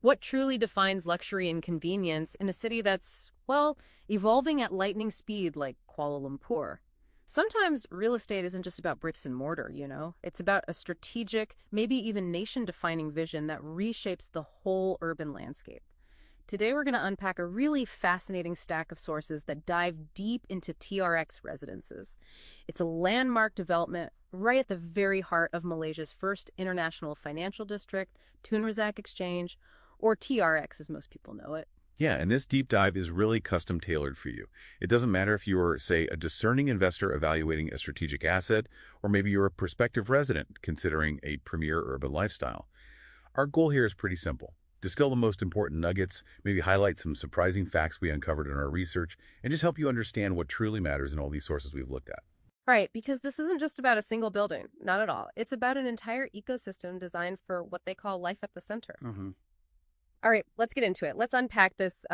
What truly defines luxury and convenience in a city that's, well, evolving at lightning speed like Kuala Lumpur? Sometimes real estate isn't just about bricks and mortar, you know? It's about a strategic, maybe even nation-defining vision that reshapes the whole urban landscape. Today we're going to unpack a really fascinating stack of sources that dive deep into TRX Residences. It's a landmark development right at the very heart of Malaysia's first international financial district, Tun Razak Exchange, or TRX as most people know it. Yeah, and this deep dive is really custom tailored for you. It doesn't matter if you're, say, a discerning investor evaluating a strategic asset, or maybe you're a prospective resident considering a premier urban lifestyle. Our goal here is pretty simple. Distill the most important nuggets, maybe highlight some surprising facts we uncovered in our research, and just help you understand what truly matters in all these sources we've looked at. Right, because this isn't just about a single building, not at all. It's about an entire ecosystem designed for what they call life at the center. All right, let's get into it. Let's unpack this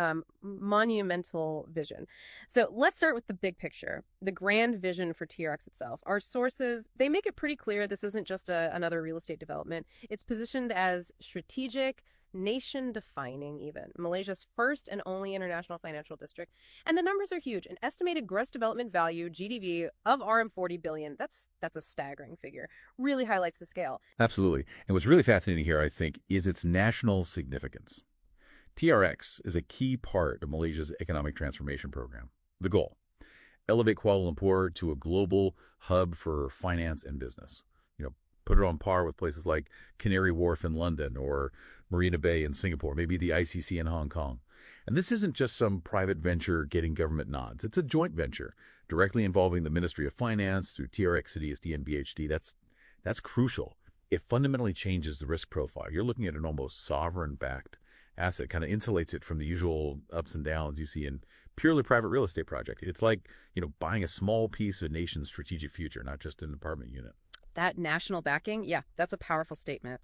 monumental vision. So let's start with the big picture, the grand vision for TRX itself. Our sources, they make it pretty clear this isn't just another real estate development. It's positioned as strategic, nation-defining even, Malaysia's first and only international financial district. And the numbers are huge. An estimated gross development value, GDV, of RM40 billion. That's a staggering figure. Really highlights the scale. Absolutely. And what's really fascinating here, I think, is its national significance. TRX is a key part of Malaysia's economic transformation program. The goal: elevate Kuala Lumpur to a global hub for finance and business. Put it on par with places like Canary Wharf in London or Marina Bay in Singapore, maybe the ICC in Hong Kong. And this isn't just some private venture getting government nods. It's a joint venture directly involving the Ministry of Finance through TRX CDSD and BHD. That's crucial. It fundamentally changes the risk profile. You're looking at an almost sovereign-backed asset, kind of insulates it from the usual ups and downs you see in purely private real estate project. It's like, buying a small piece of a nation's strategic future, not just an apartment unit. That national backing, yeah, that's a powerful statement.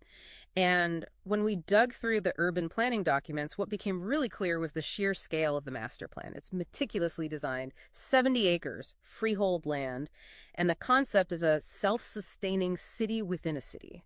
And when we dug through the urban planning documents, what became really clear was the sheer scale of the master plan. It's meticulously designed, 70 acres, freehold land, and the concept is a self-sustaining city within a city.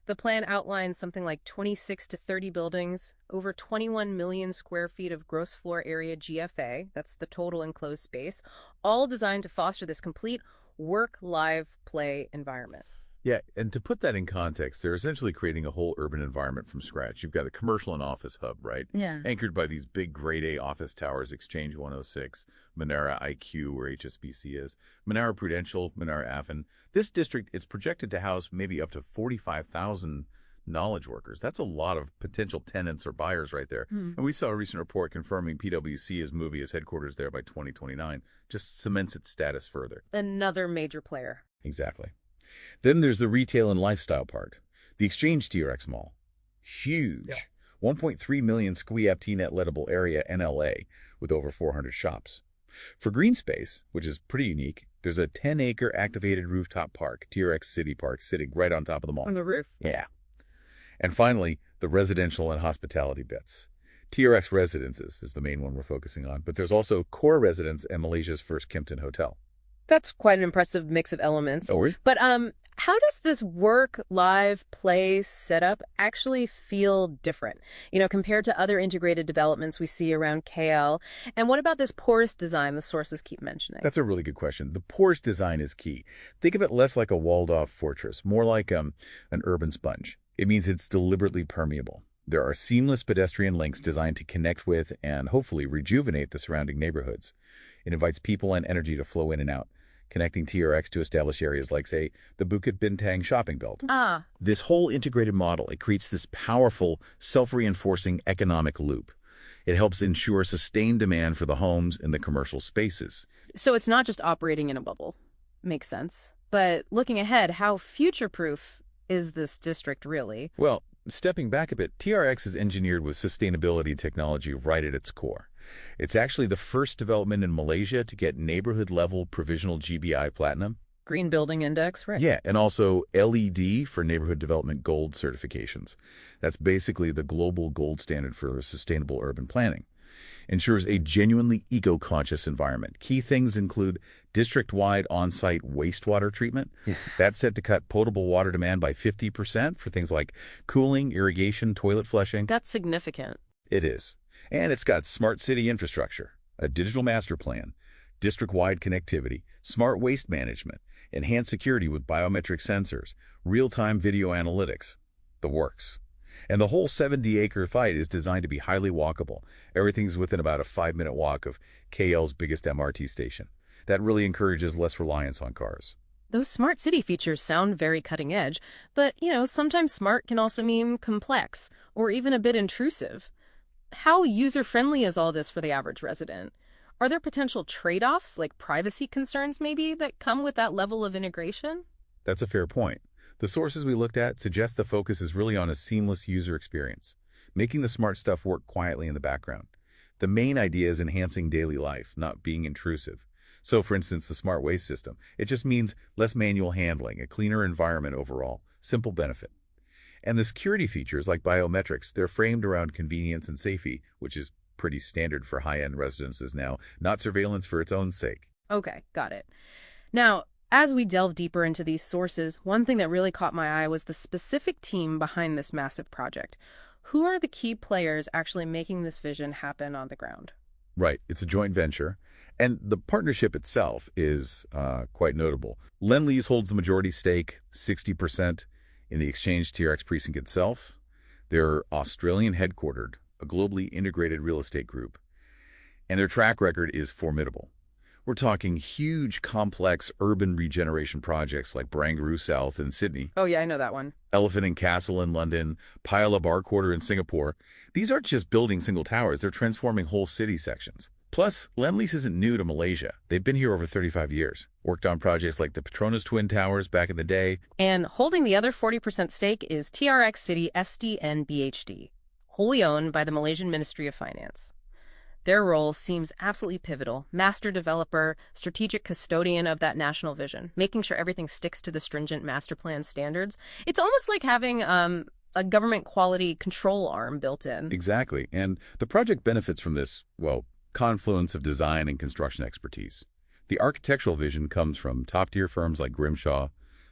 The plan outlines something like 26 to 30 buildings, over 21 million square feet of gross floor area GFA, that's the total enclosed space, all designed to foster this complete work, live, play environment. Yeah, and to put that in context, they're essentially creating a whole urban environment from scratch. You've got a commercial and office hub, right? Yeah. Anchored by these big grade A office towers, Exchange 106, Menara IQ, where HSBC is, Menara Prudential, Menara Afin. This district is projected to house maybe up to 45,000 knowledge workers. That's a lot of potential tenants or buyers right there. And we saw a recent report confirming PwC is moving its headquarters there by 2029. Just cements its status further. Another major player. Exactly. Then there's the retail and lifestyle part. The Exchange TRX Mall. Huge. Yeah. 1.3 million square FT net lettable area NLA with over 400 shops. For green space, which is pretty unique, there's a 10-acre activated rooftop park, TRX City Park, sitting right on top of the mall. On the roof. Yeah. And finally, the residential and hospitality bits. TRX Residences is the main one we're focusing on, but there's also Core Residence and Malaysia's first Kimpton Hotel. That's quite an impressive mix of elements. Oh, really? But how does this work, live, play setup actually feel different, compared to other integrated developments we see around KL? And what about this porous design the sources keep mentioning? That's a really good question. The porous design is key. Think of it less like a walled-off fortress, more like an urban sponge. It means it's deliberately permeable. There are seamless pedestrian links designed to connect with and hopefully rejuvenate the surrounding neighborhoods. It invites people and energy to flow in and out, connecting TRX to established areas like, say, the Bukit Bintang shopping belt. This whole integrated model, it creates this powerful, self-reinforcing economic loop. It helps ensure sustained demand for the homes and the commercial spaces. So it's not just operating in a bubble. Makes sense. But looking ahead, how future-proof is this district really? Well, stepping back a bit, TRX is engineered with sustainability technology right at its core. It's actually the first development in Malaysia to get neighborhood-level provisional GBI Platinum. Green Building Index, right? Yeah, and also LED for Neighborhood Development Gold certifications. That's basically the global gold standard for sustainable urban planning. ensures a genuinely eco-conscious environment. Key things include district-wide on-site wastewater treatment. That's set to cut potable water demand by 50% for things like cooling, irrigation, toilet flushing. That's significant. It is. And it's got smart city infrastructure, a digital master plan, district-wide connectivity, smart waste management, enhanced security with biometric sensors, real-time video analytics. The works. And the whole 70-acre site is designed to be highly walkable. Everything's within about a 5-minute walk of KL's biggest MRT station. That really encourages less reliance on cars. Those smart city features sound very cutting edge, but, sometimes smart can also mean complex or even a bit intrusive. How user-friendly is all this for the average resident? Are there potential trade-offs, like privacy concerns maybe, that come with that level of integration? That's a fair point. The sources we looked at suggest the focus is really on a seamless user experience, making the smart stuff work quietly in the background. The main idea is enhancing daily life, not being intrusive. So, for instance, the smart waste system. It just means less manual handling, a cleaner environment overall, simple benefit. And the security features, like biometrics, they're framed around convenience and safety, which is pretty standard for high-end residences now, not surveillance for its own sake. Okay, got it. Now, as we delve deeper into these sources, one thing that really caught my eye was the specific team behind this massive project. Who are the key players actually making this vision happen on the ground? Right. It's a joint venture. And the partnership itself is quite notable. Lend-Lease holds the majority stake, 60%, in the Exchange TRX precinct itself. They're Australian headquartered, a globally integrated real estate group. And their track record is formidable. We're talking huge, complex urban regeneration projects like Barangaroo South in Sydney. Oh, yeah, I know that one. Elephant and Castle in London, Paya Lebar Quarter in Singapore. These aren't just building single towers, they're transforming whole city sections. Plus, Lend-Lease isn't new to Malaysia. They've been here over 35 years, worked on projects like the Petronas Twin Towers back in the day. And holding the other 40% stake is TRX City SDN BHD, wholly owned by the Malaysian Ministry of Finance. Their role seems absolutely pivotal. Master developer, strategic custodian of that national vision, making sure everything sticks to the stringent master plan standards. It's almost like having a government quality control arm built in. Exactly. And the project benefits from this, confluence of design and construction expertise. The architectural vision comes from top-tier firms like Grimshaw.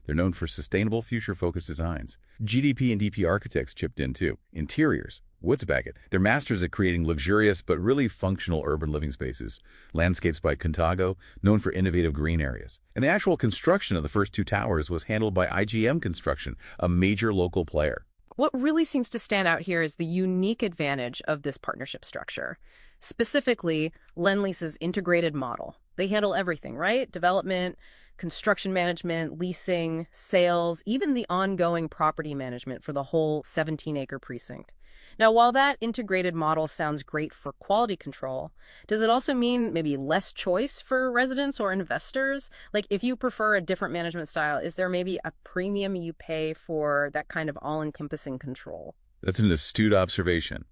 They're known for sustainable, future-focused designs. GDP and DP architects chipped in, too. Interiors. Woods Beckett. They're masters at creating luxurious but really functional urban living spaces. Landscapes by Contago, known for innovative green areas. And the actual construction of the first two towers was handled by IGM Construction, a major local player. What really seems to stand out here is the unique advantage of this partnership structure. Specifically, Lend-Lease's integrated model. They handle everything, right? Development, construction management, leasing, sales, even the ongoing property management for the whole 17-acre precinct. Now, while that integrated model sounds great for quality control, does it also mean maybe less choice for residents or investors? Like, if you prefer a different management style, is there maybe a premium you pay for that kind of all-encompassing control? That's an astute observation.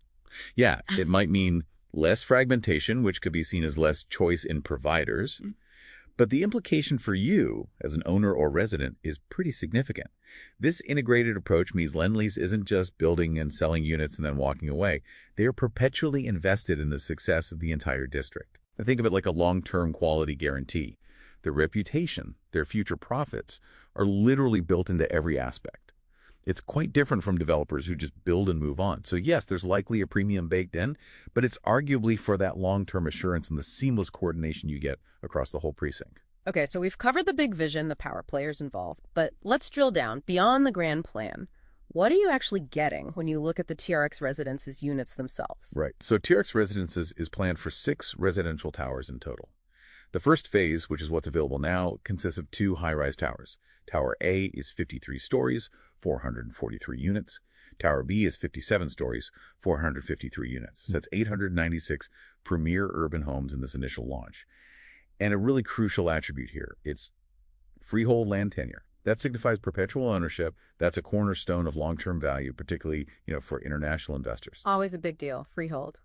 Yeah, it might mean less fragmentation, which could be seen as less choice in providers. But the implication for you, as an owner or resident, is pretty significant. This integrated approach means Lend-Lease isn't just building and selling units and then walking away. They are perpetually invested in the success of the entire district. I think of it like a long-term quality guarantee. Their reputation, their future profits, are literally built into every aspect. It's quite different from developers who just build and move on. So yes, there's likely a premium baked in, but it's arguably for that long-term assurance and the seamless coordination you get across the whole precinct. Okay, so we've covered the big vision, the power players involved, but let's drill down beyond the grand plan. What are you actually getting when you look at the TRX Residences units themselves? Right. So TRX Residences is planned for 6 residential towers in total. The first phase, which is what's available now, consists of 2 high-rise towers. Tower A is 53 stories, 443 units. Tower B is 57 stories, 453 units. So that's 896 premier urban homes in this initial launch. And a really crucial attribute here, it's freehold land tenure. That signifies perpetual ownership. That's a cornerstone of long-term value, particularly, for international investors. Always a big deal, freehold.